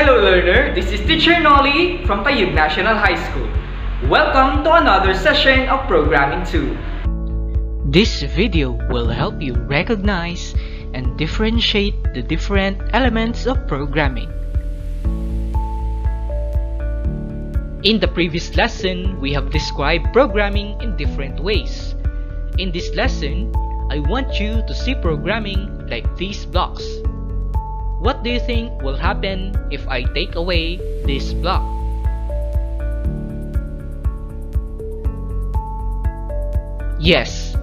Hello learner, this is Teacher Nolly from Tayug National High School. Welcome to another session of Programming 2. This video will help you recognize and differentiate the different elements of programming. In the previous lesson, we have described programming in different ways. In this lesson, I want you to see programming like these blocks. What do you think will happen if I take away this block? Yes,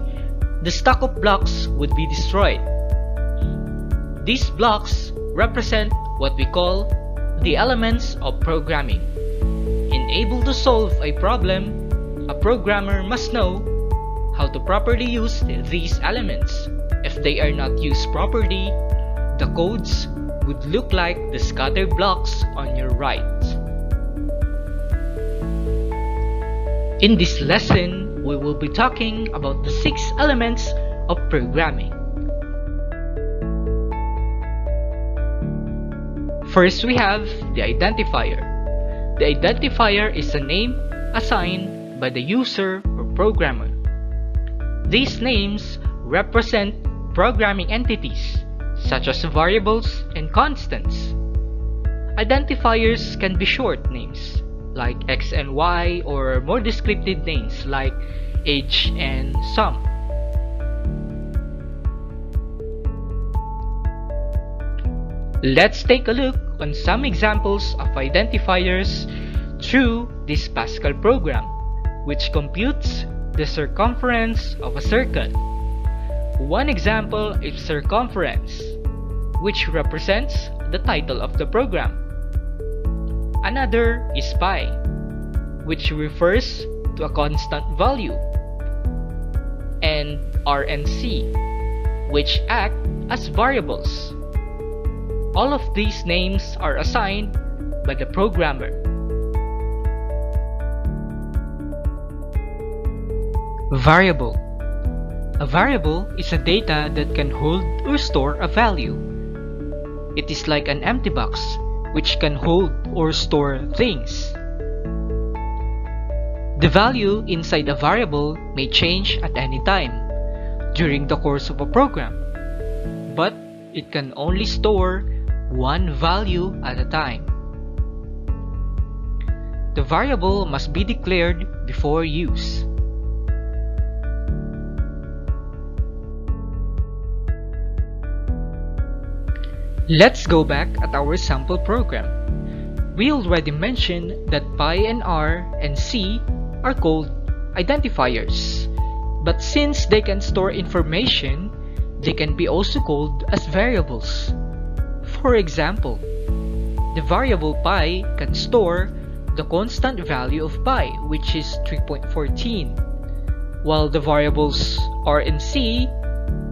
the stack of blocks would be destroyed. These blocks represent what we call the elements of programming. In able to solve a problem, a programmer must know how to properly use these elements. If they are not used properly, the codes would look like the scattered blocks on your right. In this lesson, we will be talking about the 6 elements of programming. First, we have the identifier. The identifier is a name assigned by the user or programmer. These names represent programming entities, such as variables and constants. Identifiers can be short names, like X and Y, or more descriptive names like age and sum. Let's take a look on some examples of identifiers through this Pascal program, which computes the circumference of a circle. One example is circumference, which represents the title of the program. Another is pi, which refers to a constant value, and r and c, which act as variables. All of these names are assigned by the programmer. Variable. A variable is a data that can hold or store a value. It is like an empty box which can hold or store things. The value inside a variable may change at any time during the course of a program, but it can only store one value at a time. The variable must be declared before use. Let's go back at our sample program. We already mentioned that pi and r and c are called identifiers, but since they can store information, they can be also called as variables. For example, the variable pi can store the constant value of pi, which is 3.14, while the variables r and c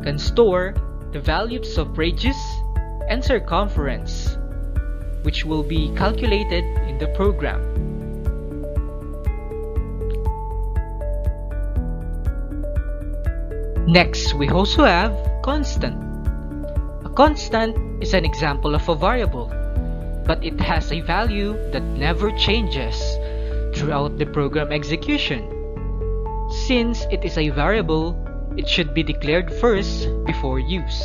can store the values of radius and circumference, which will be calculated in the program. Next, we also have constant. A constant is an example of a variable, but it has a value that never changes throughout the program execution. Since it is a variable, it should be declared first before use.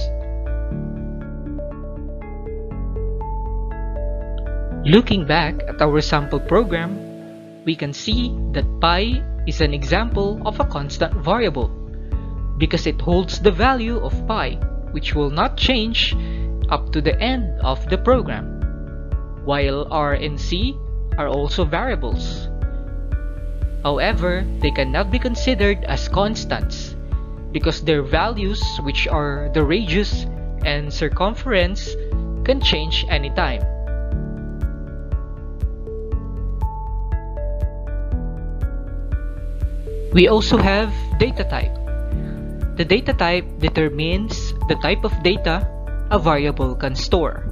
Looking back at our sample program, we can see that pi is an example of a constant variable because it holds the value of pi, which will not change up to the end of the program, while r and c are also variables. However, they cannot be considered as constants because their values, which are the radius and circumference, can change anytime. We also have data type. The data type determines the type of data a variable can store.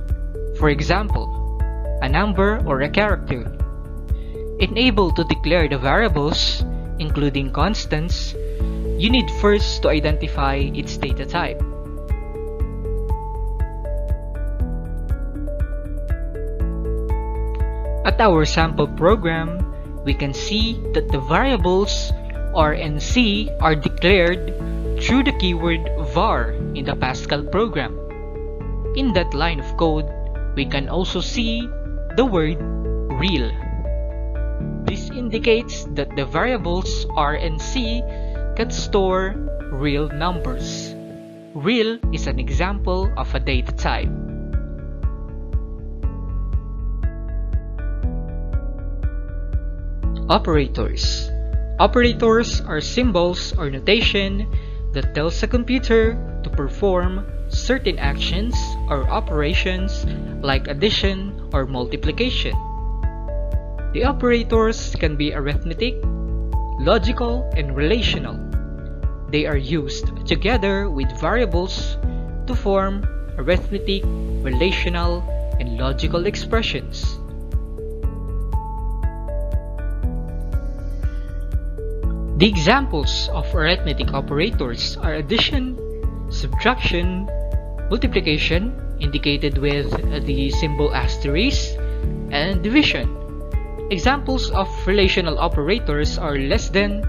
For example, a number or a character. In able to declare the variables, including constants, you need first to identify its data type. At our sample program, we can see that the variables R and C are declared through the keyword var in the Pascal program. In that line of code, we can also see the word real. This indicates that the variables R and C can store real numbers. Real is an example of a data type. Operators. Operators are symbols or notation that tells a computer to perform certain actions or operations like addition or multiplication. The operators can be arithmetic, logical, and relational. They are used together with variables to form arithmetic, relational, and logical expressions. The examples of arithmetic operators are addition, subtraction, multiplication, indicated with the symbol asterisk, and division. Examples of relational operators are less than,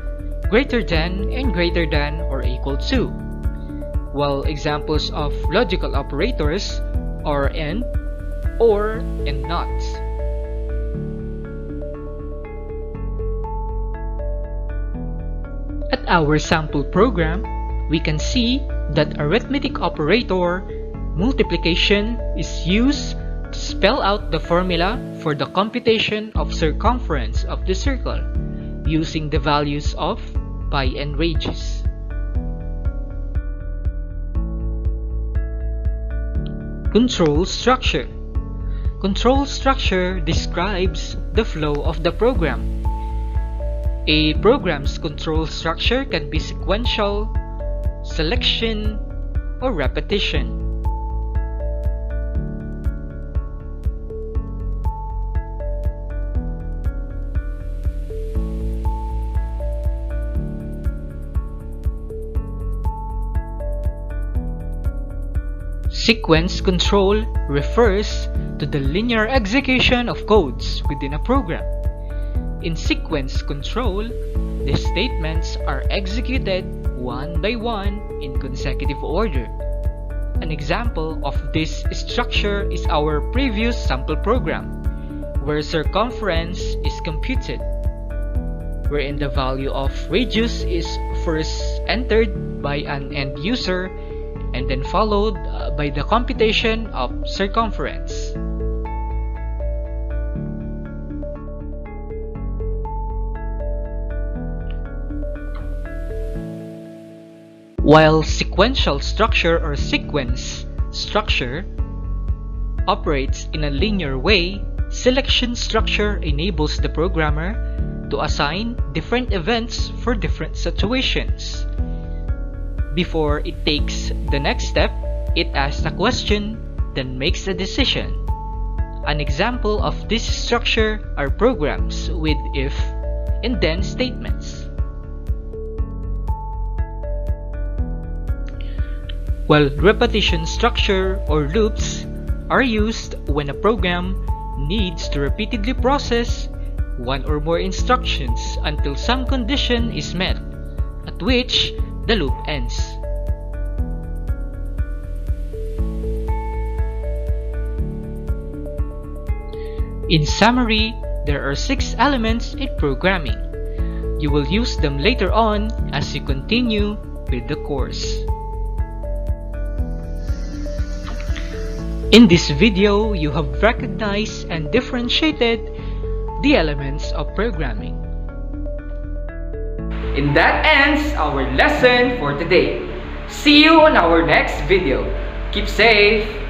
greater than, and greater than or equal to. While examples of logical operators are and, or, and not. At our sample program, we can see that arithmetic operator multiplication is used to spell out the formula for the computation of circumference of the circle using the values of pi and radius. Control structure. Control structure describes the flow of the program. A program's control structure can be sequential, selection, or repetition. Sequence control refers to the linear execution of codes within a program. In sequence control, the statements are executed one by one in consecutive order. An example of this structure is our previous sample program, where circumference is computed, wherein the value of radius is first entered by an end user and then followed by the computation of circumference. While sequential structure or sequence structure operates in a linear way, selection structure enables the programmer to assign different events for different situations. Before it takes the next step, it asks a question, then makes a decision. An example of this structure are programs with if and then statements. While repetition structure or loops are used when a program needs to repeatedly process one or more instructions until some condition is met, at which the loop ends. In summary, there are 6 elements in programming. You will use them later on as you continue with the course. In this video, you have recognized and differentiated the elements of programming. And that ends our lesson for today. See you on our next video. Keep safe.